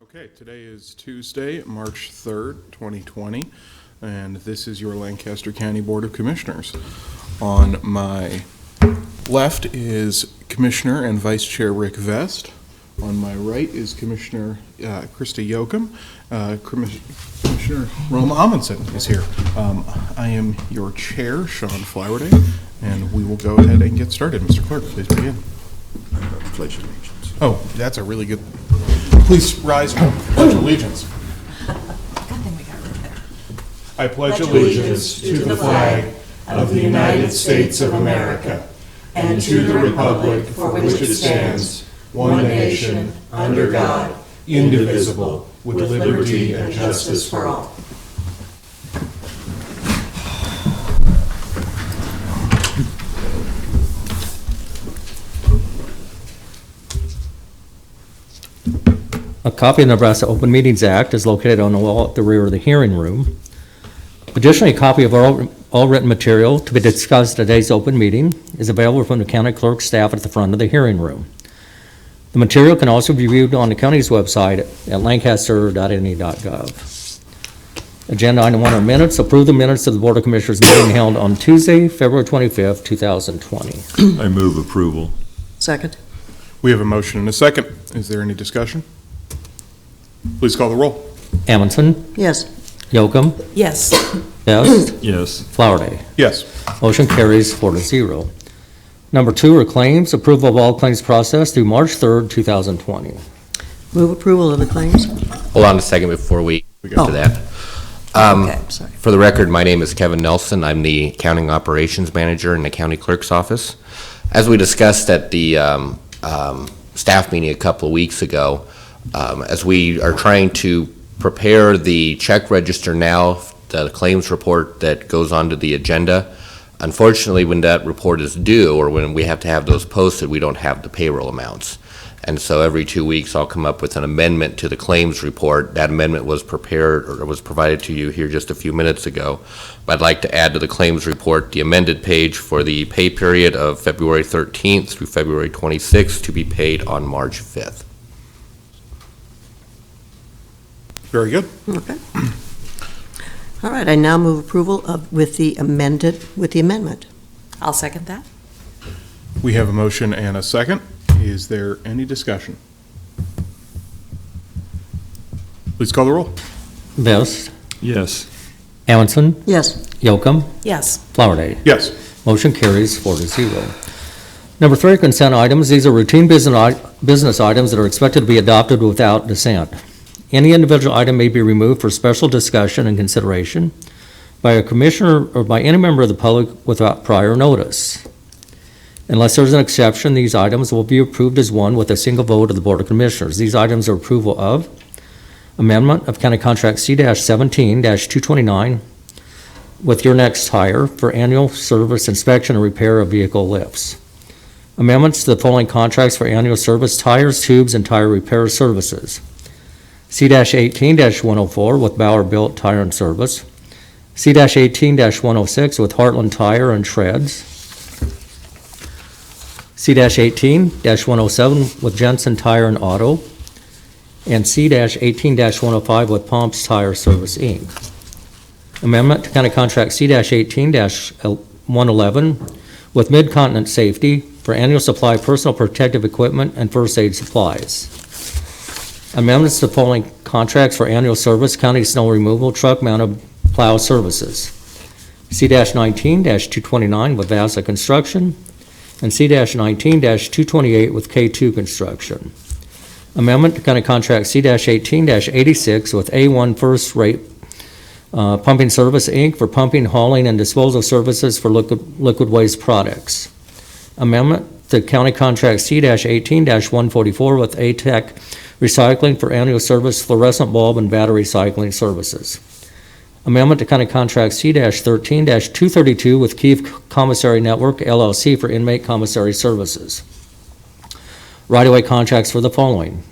Okay, today is Tuesday, March 3rd, 2020, and this is your Lancaster County Board of Commissioners. On my left is Commissioner and Vice Chair Rick Vest. On my right is Commissioner Krista Yoakum. Commissioner Rome Amundsen is here. I am your chair, Sean Flowerday, and we will go ahead and get started. Mr. Clerk, please begin. Pledge allegiance. Oh, that's a really good... Please rise to pledge allegiance. Good thing we got right there. I pledge allegiance to the flag of the United States of America and to the republic for which it stands, one nation, under God, indivisible, with liberty and justice for all. A copy of the Nebraska Open Meetings Act is located on the wall at the rear of the hearing room. Additionally, a copy of all written material to be discussed at today's open meeting is available from the county clerk's staff at the front of the hearing room. The material can also be viewed on the county's website at lancaster.ne.gov. Agenda item 1 are minutes. Approve the minutes of the Board of Commissioners meeting held on Tuesday, February 25th, 2020. I move approval. Second. We have a motion and a second. Is there any discussion? Please call the roll. Amundsen, Yes. Yoakum, Yes. Best, Yes. Flowerday. Yes. Motion carries 4-0. Number 2 are claims. Approval of all claims processed through March 3rd, 2020. Move approval of the claims. Hold on a second before we get Oh. to that. Okay, sorry. For the record, my name is Kevin Nelson. I'm the Accounting Operations Manager in the County Clerk's Office. As we discussed at the staff meeting a couple of weeks ago, as we are trying to prepare the check register now, the claims report that goes onto the agenda, unfortunately, when that report is due or when we have to have those posted, we don't have the payroll amounts. And so every 2 weeks, I'll come up with an amendment to the claims report. That amendment was prepared or was provided to you here just a few minutes ago. But I'd like to add to the claims report the amended page for the pay period of February 13th through February 26th to be paid on March 5th. Very good. Okay. All right, I now move approval with the amendment. I'll second that. We have a motion and a second. Is there any discussion? Please call the roll. Best, Yes. Amundsen, Yes. Yoakum, Yes. Flowerday. Yes. Motion carries 4-0. Number 3, consent items. These are routine business items that are expected to be adopted without dissent. Any individual item may be removed for special discussion and consideration by a commissioner or by any member of the public without prior notice. Unless there's an exception, these items will be approved as one with a single vote of the Board of Commissioners. These items are approval of amendment of County Contract C-17-229 with Your Next Tire for annual service inspection and repair of vehicle lifts. Amendments to the following contracts for annual service: tires, tubes, and tire repair services. C-18-104 with Bauer Built Tire and Service. C-18-106 with Heartland Tire and Treads. C-18-107 with Jensen Tire and Auto. And C-18-105 with Pomps Tire Service, Inc. Amendment to County Contract C-18-111 with Mid-Continent Safety for annual supply of personal protective equipment and first aid supplies. Amendments to the following contracts for annual service: county snow removal truck mounted plow services. C-19-229 with Vasa Construction, and C-19-228 with K2 Construction. Amendment to County Contract C-18-86 with A1 First Rate Pumping Service, Inc. for pumping, hauling, and disposal services for liquid waste products. Amendment to County Contract C-18-144 with A-Tech Recycling for annual service fluorescent bulb and battery recycling services. Amendment to County Contract C-13-232 with Keefe Commissary Network, LLC for inmate commissary services. Right-of-way contracts for the following: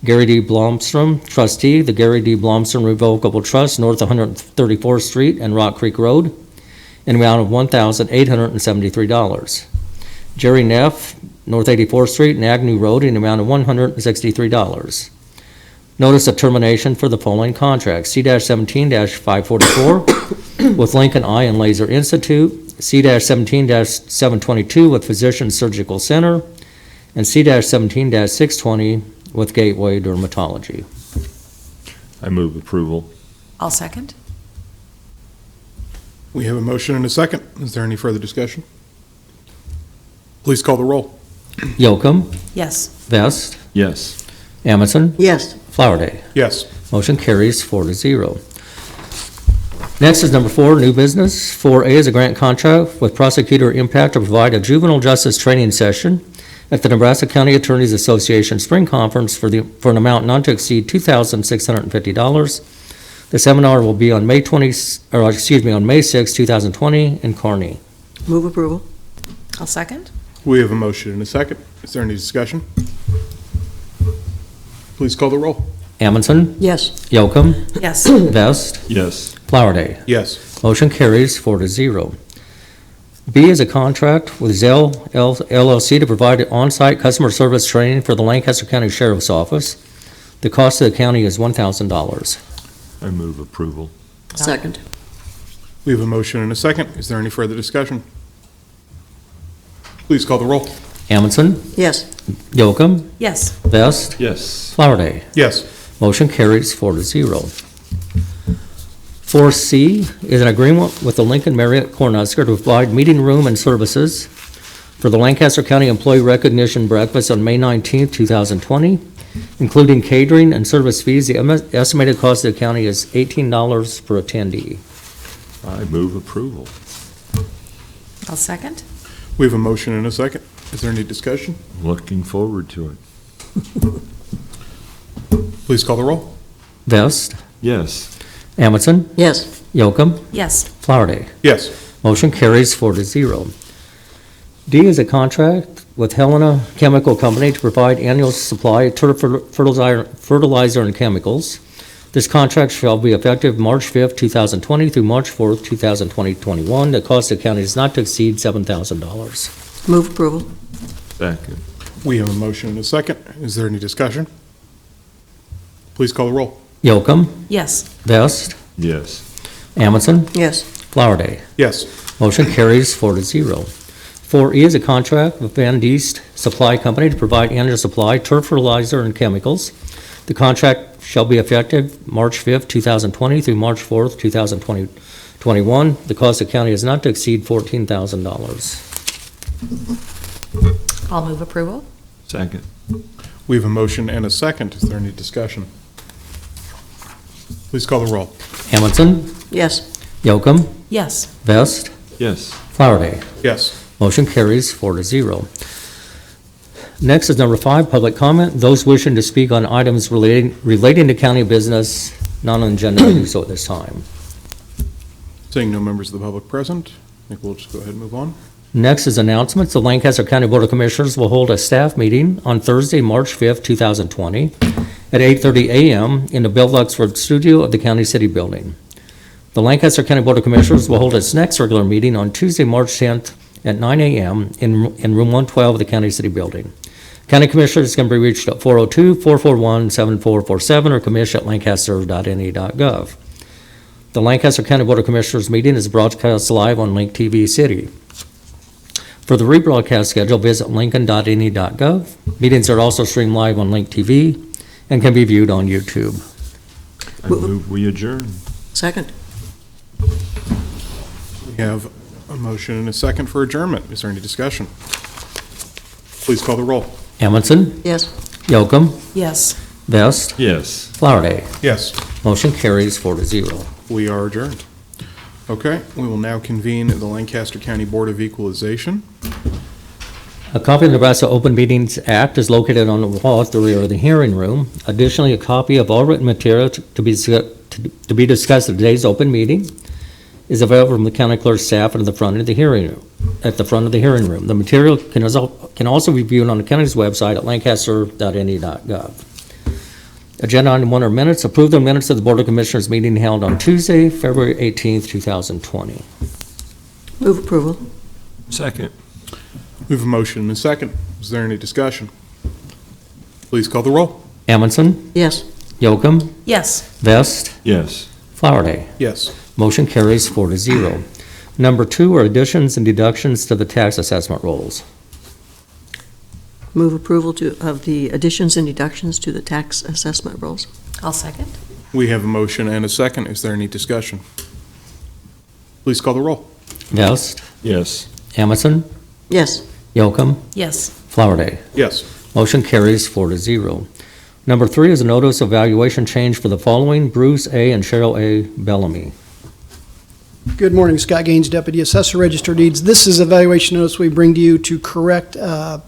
Gary D. Blomstrom, trustee, the Gary D. Blomstrom Revocable Trust, North 134th Street and Rock Creek Road, in the amount of $1,873. Jerry Neff, North 84th Street and Agnew Road, in the amount of $163. notice of termination for the following contracts: C-17-544 with Lincoln Eye and Laser Institute, C-17-722 with Physicians Surgical Center, and C-17-620 with Gateway Dermatology. I move approval. I'll second. We have a motion and a second. Is there any further discussion? Please call the roll. Yocum, Yes. Vest, Yes. Amundson, Yes. Flowerday. Yes. Motion carries 4-0. Next is number 4, new business. 4A is a grant contract with Prosecutor Impact to provide a juvenile justice training session at the Nebraska County Attorneys Association Spring Conference for an amount not to exceed $2,650. The seminar will be on May 6, 2020 in Kearney. Move approval. I'll second. We have a motion and a second. Is there any discussion? Please call the roll. Amundson, Yes. Yocum, Yes. Vest, Yes. Flowerday. Yes. Motion carries 4-0. B is a contract with Zell LLC to provide on-site customer service training for the Lancaster County Sheriff's Office. The cost of the county is $1,000. I move approval. Second. We have a motion and a second. Is there any further discussion? Please call the roll. Amundson, Yes. Yocum, Yes. Vest, Yes. Flowerday. Yes. Motion carries 4-0. 4C is an agreement with the Lincoln Marriott Cornhusker to provide meeting room and services for the Lancaster County Employee Recognition Breakfast on May 19th, 2020, including catering and service fees. The estimated cost of the county is $18 per attendee. I move approval. I'll second. We have a motion and a second. Is there any discussion? Looking forward to it. Please call the roll. Vest, Yes. Amundson, Yes. Yocum, Yes. Flowerday. Yes. Motion carries 4-0. D is a contract with Helena Chemical Company to provide annual supply of turf fertilizer and chemicals. This contract shall be effective March 5th, 2020 through March 4th, 2021. The cost of the county is not to exceed $7,000. Move approval. Second. We have a motion and a second. Is there any discussion? Please call the roll. Yocum, Yes. Vest, Yes. Amundson, Yes. Flowerday. Yes. Motion carries 4-0. 4E is a contract with Van Diest Supply Company to provide annual supply, turf fertilizer, and chemicals. The contract shall be effective March 5th, 2020 through March 4th, 2021. The cost of the county is not to exceed $14,000. I'll move approval. Second. We have a motion and a second. Is there any discussion? Please call the roll. Amundson, Yes. Yocum, Yes. Vest, Yes. Flowerday. Yes. Motion carries 4-0. Next is number 5, public comment. Those wishing to speak on items relating to county business, not on agenda, may do so at this time. Seeing no members of the public present, I think we'll just go ahead and move on. Next is announcements. The Lancaster County Board of Commissioners will hold a staff meeting on Thursday, March 5th, 2020, at 8:30 a.m. in the Bill Luxford Studio of the County City Building. The Lancaster County Board of Commissioners will hold its next regular meeting on Tuesday, March 10th, at 9 a.m. in Room 112 of the County City Building. County Commissioners can be reached at 402-441-7447 or commish@lancaster.ne.gov. The Lancaster County Board of Commissioners meeting is broadcast live on Link TV City. For the rebroadcast schedule, visit lincoln.ne.gov. Meetings are also streamed live on Link TV and can be viewed on YouTube. I move we adjourn. Second. We have a motion and a second for adjournment. Is there any discussion? Please call the roll. Amundson, Yes. Yocum, Yes. Vest, Yes. Flowerday. Yes. Motion carries 4-0. We are adjourned. Okay, we will now convene the Lancaster County Board of Equalization. A copy of the Nebraska Open Meetings Act is located on the wall at the rear of the hearing room. Additionally, a copy of all written material to be discussed at today's open meeting is available from the county clerk's staff at the front of the hearing room. The material can also be viewed on the county's website at lancaster.ne.gov. Agenda item 1 are minutes. Approve the minutes of the Board of Commissioners meeting held on Tuesday, February 18th, 2020. Move approval. Second. We have a motion and a second. Is there any discussion? Please call the roll. Amundson, Yes. Yocum, Yes. Vest, Yes. Flowerday. Yes. Motion carries 4-0. Number 2 are additions and deductions to the tax assessment rolls. Move approval of the additions and deductions to the tax assessment rolls. I'll second. We have a motion and a second. Is there any discussion? Please call the roll. Vest, Yes. Amundson, Yes. Yocum, Yes. Flowerday. Yes. Motion carries 4-0. Number 3 is a notice of valuation change for the following: Bruce A. and Cheryl A. Bellamy. Good morning, Scott Gaines, Deputy Assessor, Register of Deeds. This is a valuation notice we bring to you to correct a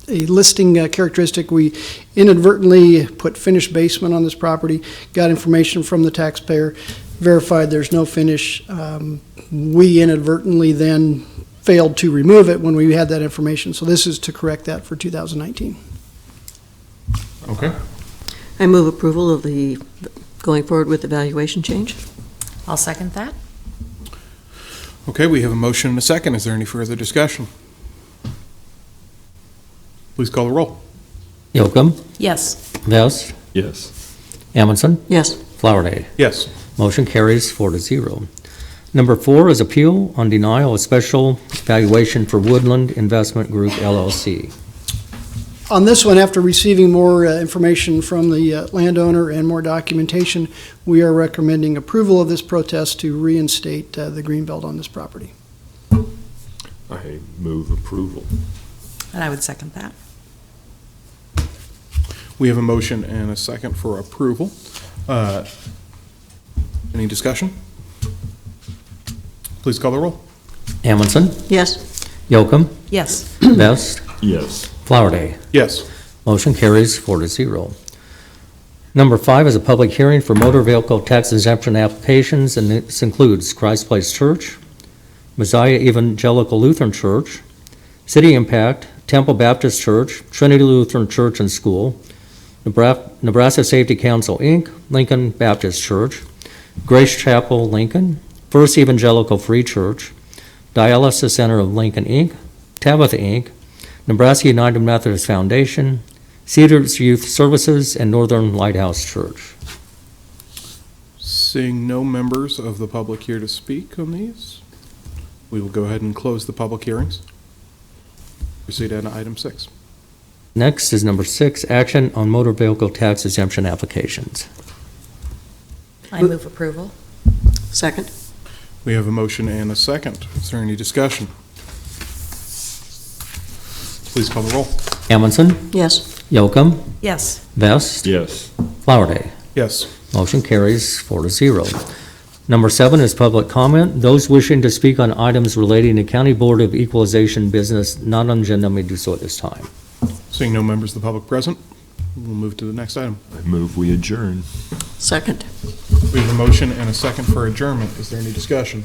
listing characteristic. We inadvertently put finished basement on this property, got information from the taxpayer, verified there's no finish. We inadvertently then failed to remove it when we had that information. So this is to correct that for 2019. Okay. I move approval of the, going forward with the valuation change. I'll second that. Okay, we have a motion and a second. Is there any further discussion? Please call the roll. Yocum, Yes. Vest, Yes. Amundson, Yes. Flowerday. Yes. Motion carries 4-0. Number 4 is appeal on denial of special valuation for Woodland Investment Group LLC. On this one, after receiving more information from the landowner and more documentation, we are recommending approval of this protest to reinstate the greenbelt on this property. I move approval. And I would second that. We have a motion and a second for approval. Any discussion? Please call the roll. Amundson, Yes. Yocum, Yes. Vest, Yes. Flowerday. Yes. Motion carries 4-0. Number 5 is a public hearing for motor vehicle tax exemption applications, and this includes Christ Place Church, Messiah Evangelical Lutheran Church, City Impact, Temple Baptist Church, Trinity Lutheran Church and School, Nebraska Safety Council, Inc., Lincoln Baptist Church, Grace Chapel, Lincoln, First Evangelical Free Church, Dialysis Center of Lincoln, Inc., Tabitha, Inc., Nebraska United Methodist Foundation, Cedars Youth Services, and Northern Lighthouse Church. Seeing no members of the public here to speak on these, we will go ahead and close the public hearings. Proceed on to item 6. Next is number 6, action on motor vehicle tax exemption applications. I move approval. Second. We have a motion and a second. Is there any discussion? Please call the roll. Amundson, Yes. Yocum, Yes. Vest, Yes. Flowerday. Yes. Motion carries 4-0. Number 7 is public comment. Those wishing to speak on items relating to County Board of Equalization business not on agenda may do so at this time. Seeing no members of the public present, we'll move to the next item. I move we adjourn. Second. We have a motion and a second for adjournment. Is there any discussion?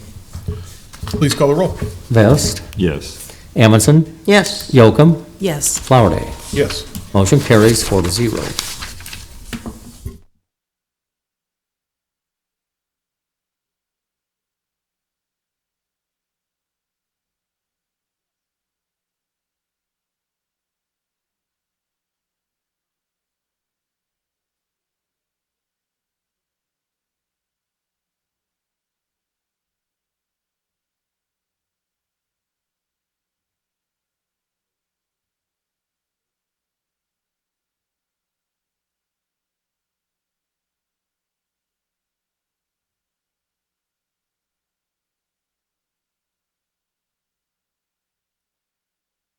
Please call the roll. Vest, Yes. Amundson, Yes. Yocum, Yes. Flowerday. Yes. Motion carries 4-0.